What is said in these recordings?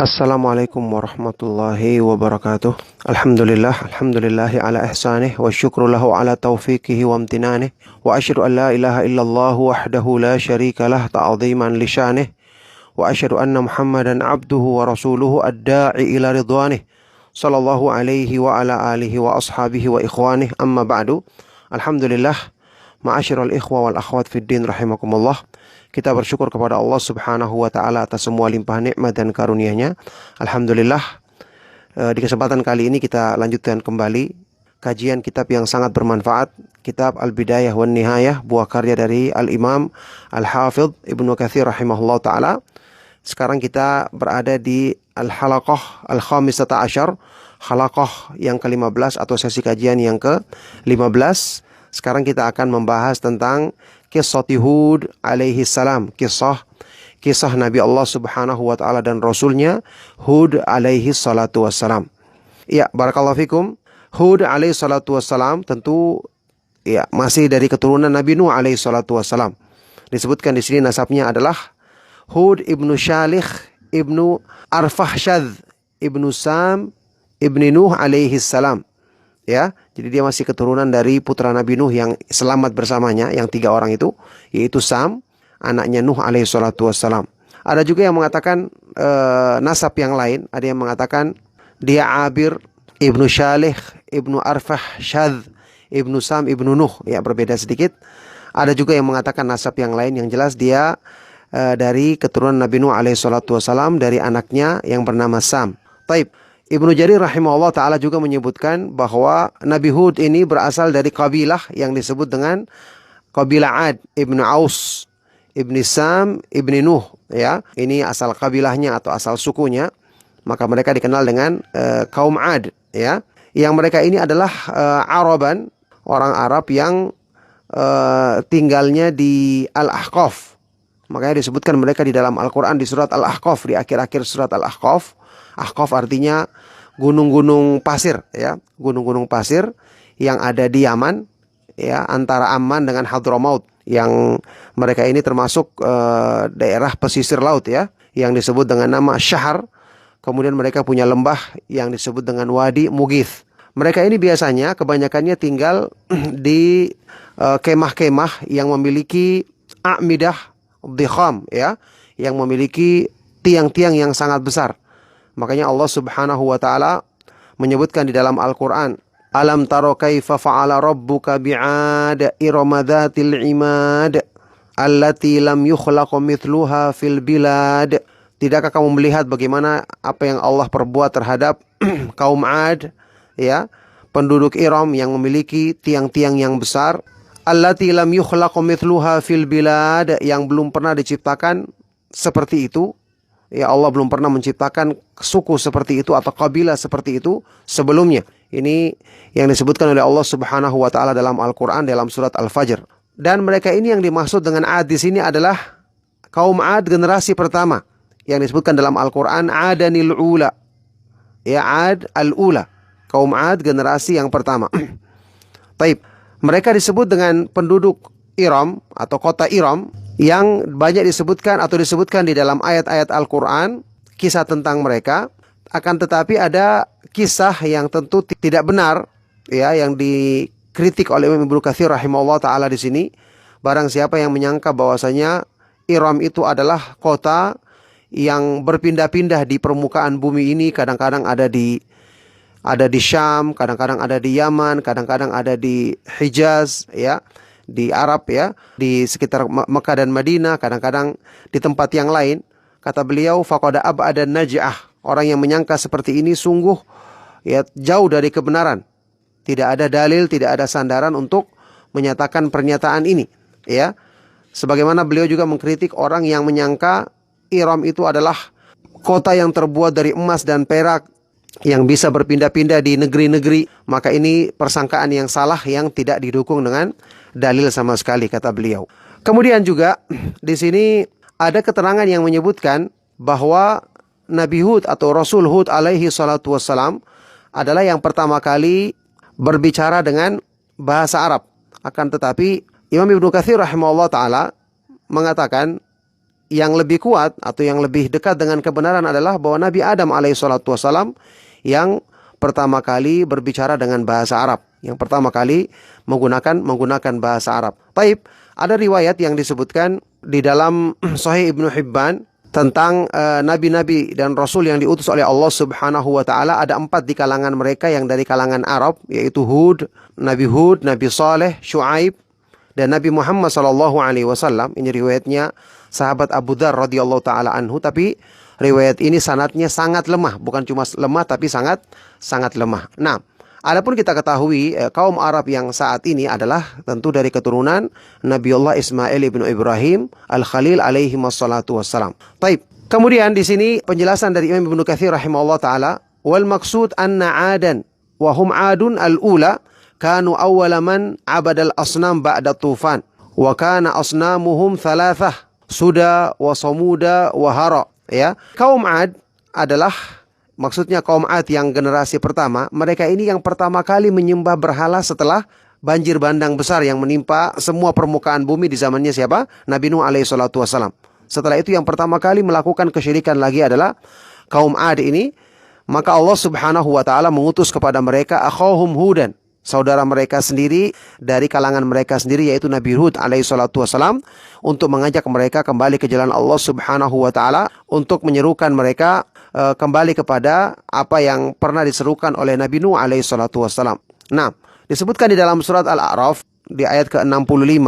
Assalamualaikum warahmatullahi wabarakatuh. Alhamdulillahi ala ihsanih wa syukru lahu ala taufiqihi wa amtinanih wa asyhadu an la ilaha illallah wahdahu la syarika lah ta'ziman li syanih wa asyhadu anna Muhammadan abduhu wa rasuluhu ad-da'i ila ridwanih sallallahu alaihi wa ala alihi wa ashabihi wa ikhwanih amma ba'du. Alhamdulillah, ma'asyiral ikhwa wal akhwat fid din rahimakumullah. Kita bersyukur kepada Allah Subhanahu wa taala atas semua limpah nikmat dan karunia-Nya. Alhamdulillah, di kesempatan kali ini kita lanjutkan kembali kajian kitab yang sangat bermanfaat, kitab Al-Bidayah wan Nihayah, buah karya dari Al-Imam Al-Hafidh Ibnu Katsir rahimahullah taala. Sekarang kita berada di Al-Halaqah Al-Khamisata Asyar, halaqah yang ke-15 atau sesi kajian yang ke-15. Sekarang kita akan membahas tentang kisah Hud alaihi salam, kisah Nabi Allah Subhanahu wa taala dan Rasulnya Hud alaihi salatu wassalam. Ya, barakallahu fikum. Hud alaihi salatu wassalam tentu ya masih dari keturunan Nabi Nuh alaihi salatu wassalam. Disebutkan di sini nasabnya adalah Hud ibnu Shalih ibnu Arfahshad ibnu Sam ibnu Nuh alaihi salam. Ya, jadi dia masih keturunan dari putra Nabi Nuh yang selamat bersamanya, yang 3 orang itu, yaitu Sam, anaknya Nuh alaihi salatu wassalam. Ada juga yang mengatakan nasab yang lain, ada yang mengatakan dia Abir ibnu Shalih ibnu Arfahshad ibnu Sam ibnu Nuh, ya berbeda sedikit. Ada juga yang mengatakan nasab yang lain, yang jelas dia dari keturunan Nabi Nuh alaihi salatu wassalam, dari anaknya yang bernama Sam. Taib. Ibnu Jarir rahimahullah ta'ala juga menyebutkan bahwa Nabi Hud ini berasal dari kabilah yang disebut dengan kabilah Ad, Ibnu Aus, Ibni Sam, Ibni Nuh. Ya, ini asal kabilahnya atau asal sukunya. Maka mereka dikenal dengan kaum Ad. Ya, yang mereka ini adalah Araban, orang Arab yang tinggalnya di Al-Ahqaf. Makanya disebutkan mereka di dalam Al-Quran di surat Al-Ahqaf, di akhir-akhir surat Al-Ahqaf. Ahqaf artinya gunung-gunung pasir, ya, gunung-gunung pasir yang ada di Yaman, ya, antara Amman dengan Hadramaut, yang mereka ini termasuk daerah pesisir laut, ya, yang disebut dengan nama Syahar. Kemudian mereka punya lembah yang disebut dengan Wadi Mughith. Mereka ini biasanya kebanyakannya tinggal di kemah-kemah yang memiliki a'midah dhikham, ya, yang memiliki tiang-tiang yang sangat besar. Makanya Allah Subhanahu wa taala menyebutkan di dalam Al-Qur'an, "Alam taro kaifa fa'ala rabbuka bi'ad irama dzatil imad allati lam yukhlaq mithluha fil bilad." Tidakkah kamu melihat bagaimana apa yang Allah perbuat terhadap kaum Ad, ya, penduduk Iram yang memiliki tiang-tiang yang besar, allati lam yukhlaq mithluha fil bilad, yang belum pernah diciptakan seperti itu. Ya, Allah belum pernah menciptakan suku seperti itu atau kabilah seperti itu sebelumnya. Ini yang disebutkan oleh Allah Subhanahu wa taala dalam Al-Qur'an dalam surat Al-Fajr. Dan mereka ini yang dimaksud dengan Ad di sini adalah kaum Ad generasi pertama yang disebutkan dalam Al-Qur'an Adanil Ula. Ya, Ad al-Ula. Kaum Ad generasi yang pertama. Taib. Mereka disebut dengan penduduk Iram atau kota Iram, yang banyak disebutkan atau disebutkan di dalam ayat-ayat Al-Quran kisah tentang mereka. Akan tetapi ada kisah yang tentu tidak benar, ya, yang dikritik oleh Imam Ibnu Katsir rahimahullah taala di sini. Barang siapa yang menyangka bahwasanya Iram itu adalah kota yang berpindah-pindah di permukaan bumi ini, kadang-kadang ada di Syam, kadang-kadang ada di Yaman, kadang-kadang ada di Hijaz, ya, di Arab, ya, di sekitar Mekah dan Madinah, kadang-kadang di tempat yang lain. Kata beliau, faqad ab'ada naj'ah, orang yang menyangka seperti ini sungguh, ya, jauh dari kebenaran. Tidak ada dalil, tidak ada sandaran untuk menyatakan pernyataan ini, ya. Sebagaimana beliau juga mengkritik orang yang menyangka Iram itu adalah kota yang terbuat dari emas dan perak, yang bisa berpindah-pindah di negeri-negeri. Maka ini persangkaan yang salah, yang tidak didukung dengan dalil sama sekali, kata beliau. Kemudian juga di sini ada keterangan yang menyebutkan bahwa Nabi Hud atau Rasul Hud alaihi salatu wassalam adalah yang pertama kali berbicara dengan bahasa Arab. Akan tetapi Imam Ibnu Katsir rahimahullah taala mengatakan yang lebih kuat atau yang lebih dekat dengan kebenaran adalah bahwa Nabi Adam alaihissalatu wassalam yang pertama kali berbicara dengan bahasa Arab, yang pertama kali menggunakan bahasa Arab. Taib, ada riwayat yang disebutkan di dalam Sahih Ibnu Hibban tentang nabi-nabi dan rasul yang diutus oleh Allah Subhanahu wa taala. Ada 4 di kalangan mereka yang dari kalangan Arab, yaitu Hud, Nabi Saleh, Syuaib, dan Nabi Muhammad sallallahu alaihi wasallam. Ini riwayatnya sahabat Abu Dzar radhiyallahu taala anhu, tapi riwayat ini sanadnya sangat lemah, bukan cuma lemah tapi sangat lemah. Nah, adapun kita ketahui kaum Arab yang saat ini adalah tentu dari keturunan Nabiullah Ismail ibnu Ibrahim Al-Khalil alaihi wassalatu wassalam. Taib. Kemudian di sini penjelasan dari Imam Ibnu Katsir rahimahullah taala, wal maksud anna adan wa hum adun al-ula kanu awwala man abadal asnam ba'da tufan wa kana asnamuhum thalathah Suda wa Samuda wa Hara. Ya, kaum Ad adalah, maksudnya kaum Ad yang generasi pertama, mereka ini yang pertama kali menyembah berhala setelah banjir bandang besar yang menimpa semua permukaan bumi di zamannya siapa? Nabi Nuh alaihi salatu wasalam. Setelah itu yang pertama kali melakukan kesyirikan lagi adalah kaum Ad ini. Maka Allah Subhanahu wa taala mengutus kepada mereka akhahum Hudan, saudara mereka sendiri dari kalangan mereka sendiri, yaitu Nabi Hud alaihi salatu wasalam, untuk mengajak mereka kembali ke jalan Allah Subhanahu wa taala, untuk menyerukan mereka kembali kepada apa yang pernah diserukan oleh Nabi Nuh alaihi salatu wasalam. Nah, disebutkan di dalam surat Al-A'raf di ayat ke-65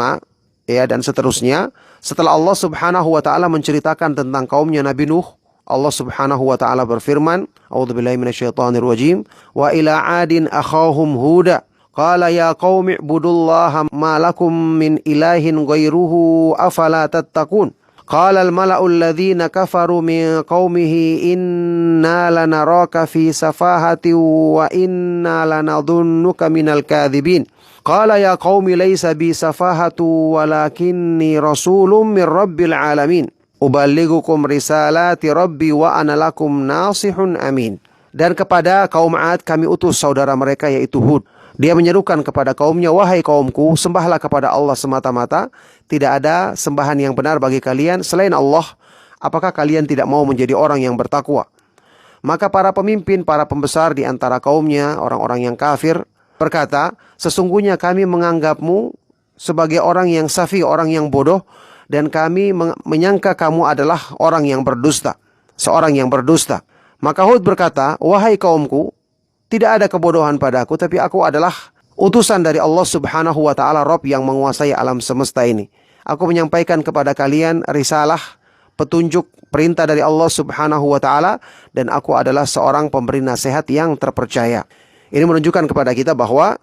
ya dan seterusnya, setelah Allah Subhanahu wa taala menceritakan tentang kaumnya Nabi Nuh, Allah Subhanahu wa taala berfirman, A'udzubillahi minasyaitonir rajim, wa ila 'adin akhahum Huda qala ya qaumi ibudullaha ma lakum min ilahin ghairuhu afala tattaqun. Qala al-mala'u alladhina kafaru min qaumihi inna lanaraka fi safahati wa inna lanadhunnuka minal kadhibin. Qala ya qaumi laysa bi safahatu walakinni rasulun min rabbil alamin. Uballighukum risalati rabbi wa ana lakum nasihun amin. Dan kepada kaum Ad kami utus saudara mereka yaitu Hud. Dia menyerukan kepada kaumnya, wahai kaumku, sembahlah kepada Allah semata-mata. Tidak ada sembahan yang benar bagi kalian selain Allah. Apakah kalian tidak mau menjadi orang yang bertakwa? Maka para pemimpin, para pembesar di antara kaumnya, orang-orang yang kafir, berkata, sesungguhnya kami menganggapmu sebagai orang yang safi, orang yang bodoh, dan kami menyangka kamu adalah orang yang berdusta, seorang yang berdusta. Maka Hud berkata, wahai kaumku, tidak ada kebodohan padaku, tapi aku adalah utusan dari Allah Subhanahu wa taala, Rabb yang menguasai alam semesta ini. Aku menyampaikan kepada kalian risalah, petunjuk, perintah dari Allah Subhanahu wa taala, dan aku adalah seorang pemberi nasihat yang terpercaya. Ini menunjukkan kepada kita bahwa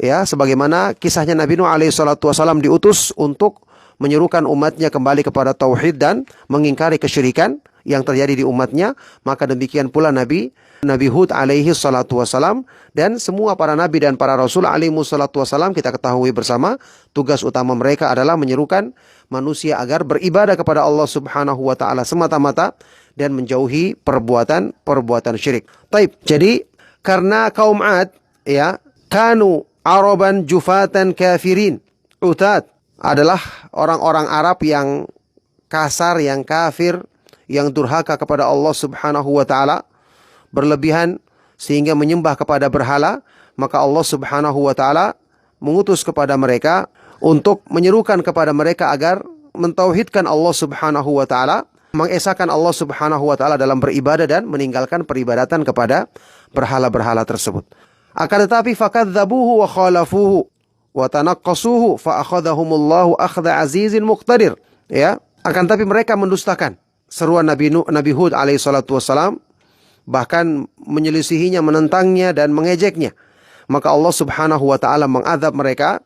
ya, sebagaimana kisahnya Nabi Nuh alaihi salatu wasallam diutus untuk menyerukan umatnya kembali kepada tauhid dan mengingkari kesyirikan yang terjadi di umatnya, maka demikian pula Nabi Hud alaihi salatu wasalam dan semua para nabi dan para rasul alaihi salatu wasalam, kita ketahui bersama tugas utama mereka adalah menyerukan manusia agar beribadah kepada Allah Subhanahu wa taala semata-mata dan menjauhi perbuatan syirik. Taib. Jadi karena kaum Ad ya, kanu araban jufatan kafirin, utad, adalah orang-orang Arab yang kasar, yang kafir, yang durhaka kepada Allah Subhanahu wa taala, berlebihan sehingga menyembah kepada berhala. Maka Allah Subhanahu wa taala mengutus kepada mereka untuk menyerukan kepada mereka agar mentauhidkan Allah Subhanahu wa taala, mengesahkan Allah Subhanahu wa taala dalam beribadah dan meninggalkan peribadatan kepada berhala-berhala tersebut. Akan tetapi fakadzabuhu wa khalafuhu wa tanaqqasuhu fa akhadhahumullahu akhdha azizin muqtadir. Ya, akan tapi mereka mendustakan seruan Nabi Hud alaihi salatu wassalam, bahkan menyelisihinya, menentangnya dan mengejeknya. Maka Allah Subhanahu wa taala mengazab mereka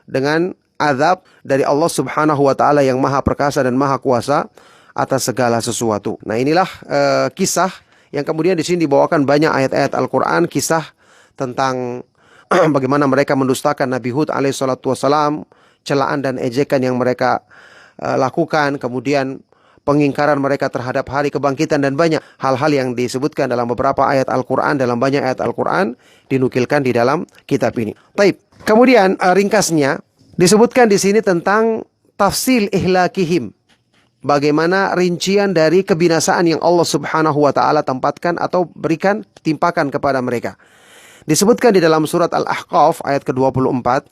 dengan azab dari Allah Subhanahu wa taala yang Maha Perkasa dan Maha Kuasa atas segala sesuatu. Nah, inilah kisah yang kemudian di sini dibawakan banyak ayat-ayat Al-Qur'an, kisah tentang bagaimana mereka mendustakan Nabi Hud alaihi salatu wassalam, celaan dan ejekan yang mereka lakukan, kemudian pengingkaran mereka terhadap hari kebangkitan, dan banyak hal-hal yang disebutkan dalam beberapa ayat Al-Quran, dalam banyak ayat Al-Quran dinukilkan di dalam kitab ini. Taib. Kemudian ringkasnya disebutkan di sini tentang tafsil ihlakihim, bagaimana rincian dari kebinasaan yang Allah Subhanahu wa taala tempatkan atau berikan, timpakan kepada mereka. Disebutkan di dalam surat Al-Ahqaf ayat ke-24,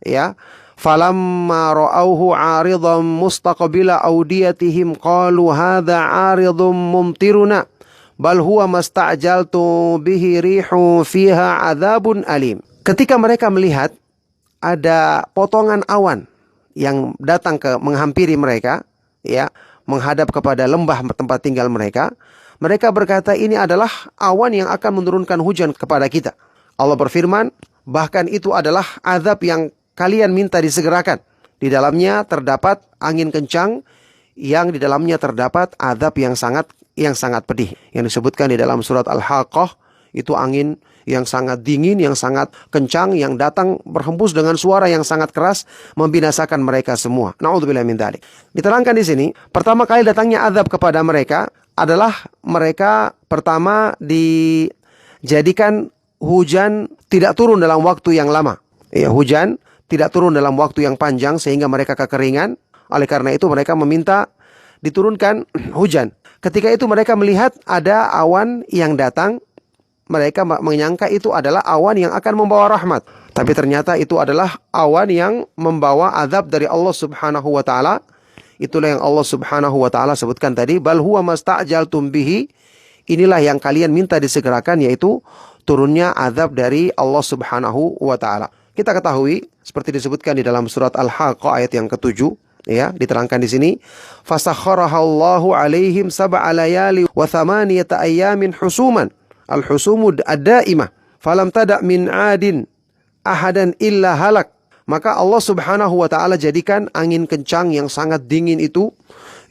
ya, falamma ra'auhu 'aridan mustaqbila awdiyatihim qalu hadza 'aridun mumtiruna bal huwa masta'jaltu bihi rihu fiha 'adzabun alim. Ketika mereka melihat ada potongan awan yang datang menghampiri mereka, ya, menghadap kepada lembah tempat tinggal mereka, mereka berkata, ini adalah awan yang akan menurunkan hujan kepada kita. Allah berfirman, bahkan itu adalah azab yang kalian minta disegerakan. Di dalamnya terdapat angin kencang, yang di dalamnya terdapat azab yang sangat pedih. Yang disebutkan di dalam surat Al-Haqqah, itu angin yang sangat dingin, yang sangat kencang, yang datang berhembus dengan suara yang sangat keras, membinasakan mereka semua. Na'udzubillah min dzalik. Diterangkan di sini, pertama kali datangnya azab kepada mereka adalah mereka pertama dijadikan hujan tidak turun dalam waktu yang lama. Ya, hujan tidak turun dalam waktu yang panjang sehingga mereka kekeringan. Oleh karena itu mereka meminta diturunkan hujan. Ketika itu mereka melihat ada awan yang datang. Mereka menyangka itu adalah awan yang akan membawa rahmat. Tapi ternyata itu adalah awan yang membawa azab dari Allah Subhanahu wa ta'ala. Itulah yang Allah Subhanahu wa ta'ala sebutkan tadi. Bal huwa masta'jaltum bihi. Inilah yang kalian minta disegerakan, yaitu turunnya azab dari Allah Subhanahu wa ta'ala. Kita ketahui seperti disebutkan di dalam surat Al-Haqqah ayat yang ke-7, ya, diterangkan di sini, fasakharahallahu alaihim sab'a layali wa thamaniyata ayyamin husuman. Al-husumud ad-daimah falam tada' min 'adin ahadan illa halak. Maka Allah Subhanahu wa ta'ala jadikan angin kencang yang sangat dingin itu,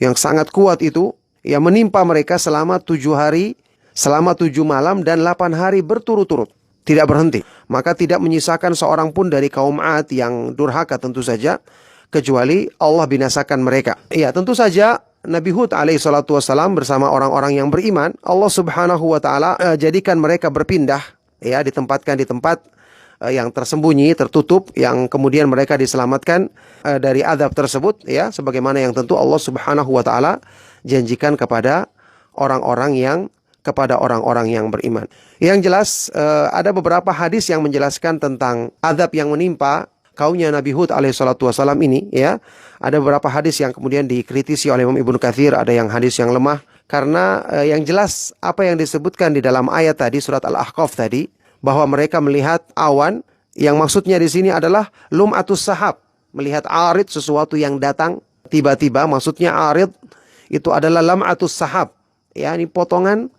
yang sangat kuat itu, yang menimpa mereka selama 7 hari, selama 7 malam dan 8 hari berturut-turut, tidak berhenti. Maka tidak menyisakan seorang pun dari kaum 'Ad yang durhaka tentu saja, kecuali Allah binasakan mereka. Ya, tentu saja Nabi Hud alaihi salatu wassalam bersama orang-orang yang beriman, Allah Subhanahu wa ta'ala jadikan mereka berpindah, ya, ditempatkan di tempat yang tersembunyi, tertutup, yang kemudian mereka diselamatkan dari azab tersebut, ya, sebagaimana yang tentu Allah Subhanahu wa ta'ala janjikan kepada orang-orang yang beriman. Yang jelas ada beberapa hadis yang menjelaskan tentang azab yang menimpa kaumnya Nabi Hud alaihi salatu wassalam ini, ya. Ada beberapa hadis yang kemudian dikritisi oleh Imam Ibnu Katsir, ada yang hadis yang lemah, karena yang jelas apa yang disebutkan di dalam ayat tadi, surat Al-Ahqaf tadi, bahwa mereka melihat awan, yang maksudnya di sini adalah lum'atus sahab, melihat arid, sesuatu yang datang tiba-tiba, maksudnya arid itu adalah lam'atus sahab, ya, ini potongan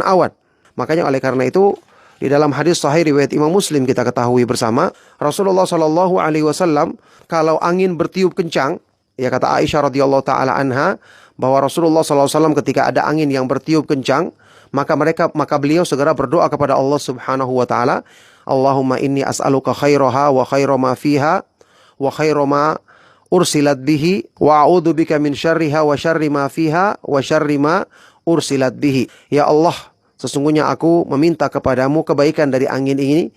awan. Makanya oleh karena itu di dalam hadis sahih riwayat Imam Muslim kita ketahui bersama, Rasulullah Shallallahu alaihi wasallam kalau angin bertiup kencang, ya, kata Aisyah radhiyallahu taala anha, bahwa Rasulullah Shallallahu alaihi wasallam ketika ada angin yang bertiup kencang, maka beliau segera berdoa kepada Allah Subhanahu wa taala, Allahumma inni as'aluka khairaha wa khaira ma fiha wa khaira ma ursilat bihi wa a'udzu bika min syarriha wa syarri ma fiha wa syarri ma ursilat bihi. Ya Allah, sesungguhnya aku meminta kepadamu kebaikan dari angin ini,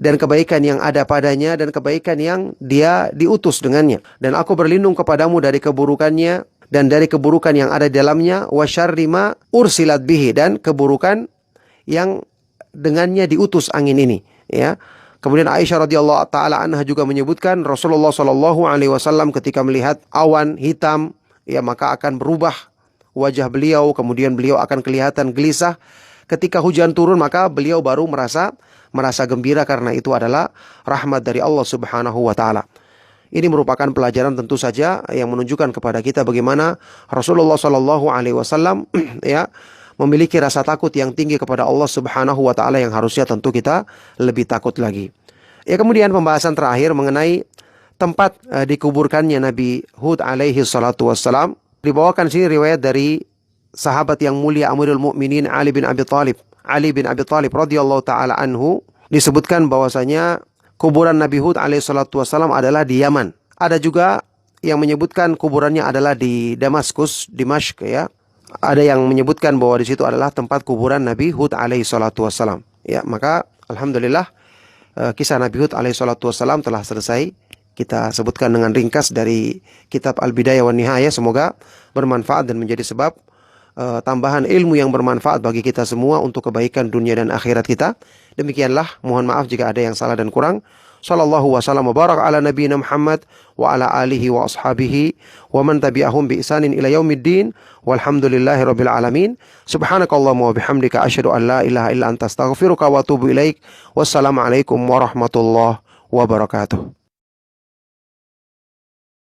dan kebaikan yang ada padanya, dan kebaikan yang dia diutus dengannya. Dan aku berlindung kepadamu dari keburukannya, dan dari keburukan yang ada di dalamnya, wa syarri ma ursilat bihi, dan keburukan yang dengannya diutus angin ini, ya. Kemudian Aisyah radhiyallahu taala anha juga menyebutkan Rasulullah sallallahu alaihi wasallam ketika melihat awan hitam, ya, maka akan berubah wajah beliau, kemudian beliau akan kelihatan gelisah. Ketika hujan turun, maka beliau baru merasa gembira, karena itu adalah rahmat dari Allah Subhanahu wa ta'ala. Ini merupakan pelajaran tentu saja yang menunjukkan kepada kita bagaimana Rasulullah Shallallahu alaihi wasallam ya, memiliki rasa takut yang tinggi kepada Allah Subhanahu wa ta'ala, yang harusnya tentu kita lebih takut lagi. Ya, kemudian pembahasan terakhir mengenai tempat dikuburkannya Nabi Hud alaihi salatu wassalam. Dibawakan sini riwayat dari sahabat yang mulia Amirul Mukminin Ali bin Abi Thalib radhiyallahu taala anhu, disebutkan bahwasanya kuburan Nabi Hud alaihi salatu wasallam adalah di Yaman. Ada juga yang menyebutkan kuburannya adalah di Damaskus, Dimashq, ya. Ada yang menyebutkan bahwa di situ adalah tempat kuburan Nabi Hud alaihi salatu wasallam. Ya, maka alhamdulillah kisah Nabi Hud alaihi salatu wasallam telah selesai, kita sebutkan dengan ringkas dari kitab Al-Bidayah wan Nihayah. Semoga bermanfaat dan menjadi sebab tambahan ilmu yang bermanfaat bagi kita semua untuk kebaikan dunia dan akhirat kita. Demikianlah, mohon maaf jika ada yang salah dan kurang. Sallallahu wasallam wa baraka ala nabiyina Muhammad wa ala alihi wa ashabihi wa man tabi'ahum bi ihsanin ila yaumiddin walhamdulillahi rabbil alamin. Subhanakallahumma wa bihamdika asyhadu an la ilaha illa anta astaghfiruka wa atubu ilaik. Wassalamualaikum warahmatullahi wabarakatuh.